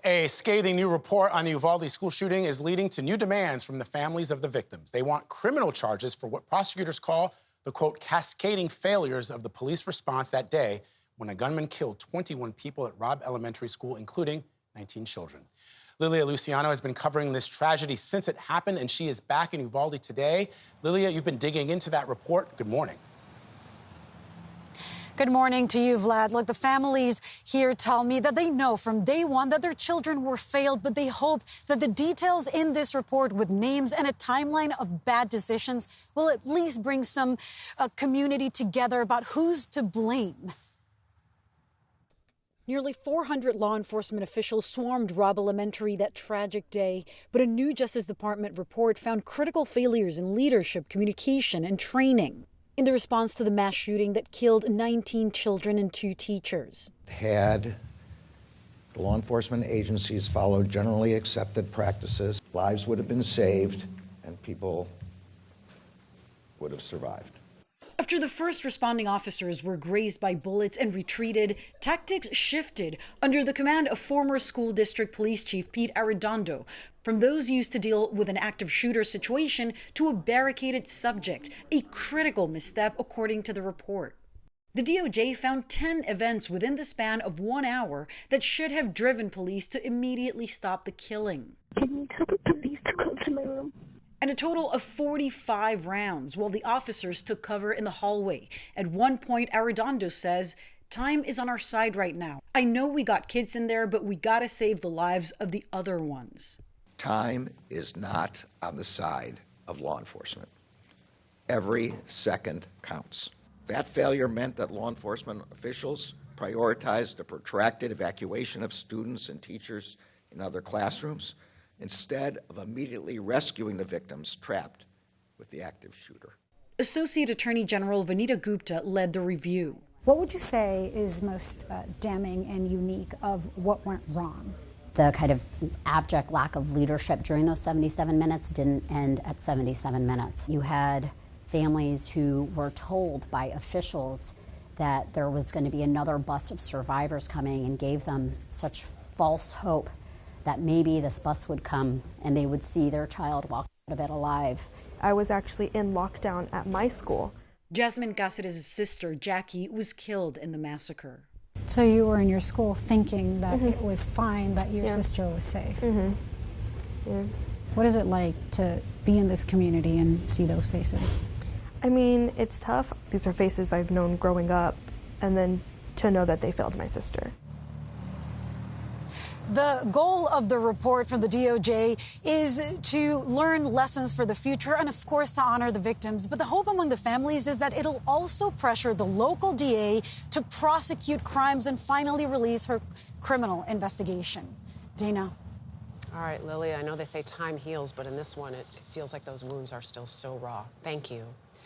A scathing new report on the Uvalde school shooting is leading to new demands from the families of the victims. They want criminal charges for what prosecutors call the, quote, cascading failures of the police response that day when a gunman killed 21 people at Robb Elementary School, including 19 children. Lilia Luciano has been covering this tragedy since it happened, and she is back in Uvalde today. Lilia, you've been digging into that report. Good morning. Good morning to you, Vlad. Look, the families here tell me that they know from day one that their children were failed, but they hope that the details in this report with names and a timeline of bad decisions will at least bring some community together about who's to blame. Nearly 400 law enforcement officials swarmed Robb Elementary that tragic day, but a new Justice Department report found critical failures in leadership, communication, and training in the response to the mass shooting that killed 19 children and 2 teachers. Had the law enforcement agencies followed generally accepted practices, lives would have been saved and people would have survived. After the first responding officers were grazed by bullets and retreated, tactics shifted under the command of former school district police chief Pete Arredondo, from those used to deal with an active shooter situation to a barricaded subject, a critical misstep according to the report. The DOJ found 10 events within the span of 1 hour that should have driven police to immediately stop the killing. Can you tell the police to come to my room? And a total of 45 rounds while the officers took cover in the hallway. At one point, Arredondo says, "Time is on our side right now. I know we got kids in there, but we gotta save the lives of the other ones." Time is not on the side of law enforcement. Every second counts. That failure meant that law enforcement officials prioritized the protracted evacuation of students and teachers in other classrooms instead of immediately rescuing the victims trapped with the active shooter. Associate Attorney General Vanita Gupta led the review. What would you say is most damning and unique of what went wrong? The kind of abject lack of leadership during those 77 minutes didn't end at 77 minutes. You had families who were told by officials that there was going to be another bus of survivors coming and gave them such false hope that maybe this bus would come and they would see their child walk out of it alive. I was actually in lockdown at my school. Jasmine Cáceres' sister, Jackie, was killed in the massacre. So you were in your school thinking that it was fine, that your sister was safe. What is it like to be in this community and see those faces? I mean, it's tough. These are faces I've known growing up, and then to know that they failed my sister. The goal of the report from the DOJ is to learn lessons for the future and, of course, to honor the victims. But the hope among the families is that it'll also pressure the local DA to prosecute crimes and finally release her criminal investigation. Dana. All right, Lily, I know they say time heals, but in this one, it feels like those wounds are still so raw. Thank you.